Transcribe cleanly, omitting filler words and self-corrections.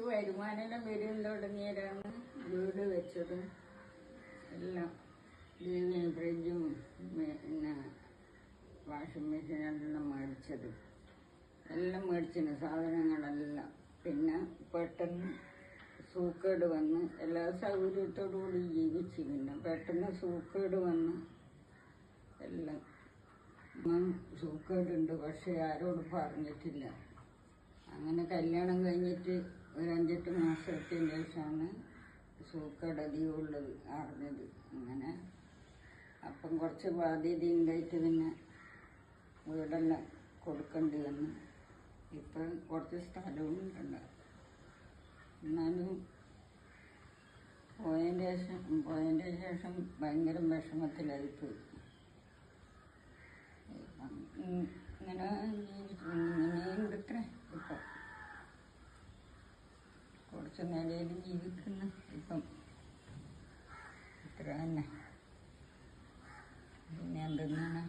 വരുമാനം വരും തുടങ്ങിയവരാണ് വീട് വെച്ചതും എല്ലാം. ഇതിന് ഫ്രിഡ്ജും പിന്നെ വാഷിംഗ് മെഷീനെല്ലാം മേടിച്ചത് എല്ലാം മേടിച്ചിന് സാധനങ്ങളെല്ലാം. പിന്നെ പെട്ടെന്ന് സൂക്കേട് വന്ന് എല്ലാ സൗകര്യത്തോടു കൂടി ജീവിച്ചു. പിന്നെ പെട്ടെന്ന് സൂക്കേട് വന്ന് എല്ലാം സൂക്കേടുണ്ട്, പക്ഷെ ആരോട് പറഞ്ഞിട്ടില്ല. അങ്ങനെ കല്യാണം കഴിഞ്ഞിട്ട് ഒരു 5-8 മാസത്തിന് ശേഷമാണ് സൂക്കേട് അധികമുള്ളത് അറിഞ്ഞത്. അങ്ങനെ അപ്പം കുറച്ച് ബാധ്യത ഉണ്ടായിട്ട് പിന്നെ വീടെല്ലാം കൊടുക്കേണ്ടി വന്നു. ഇപ്പം കുറച്ച് സ്ഥലവും ഉണ്ടല്ലോ. എന്നാലും പോയതിൻ്റെ ശേഷം ഭയങ്കര വിഷമത്തിലായിപ്പോയി. ഇങ്ങനെ ജീവിക്കുന്നത്രേ. ഇപ്പം കുറച്ച് നിലയിൽ ജീവിക്കുന്നു. ഇപ്പം ഇത്ര തന്നെ. പിന്നെ എന്തെന്നാണ്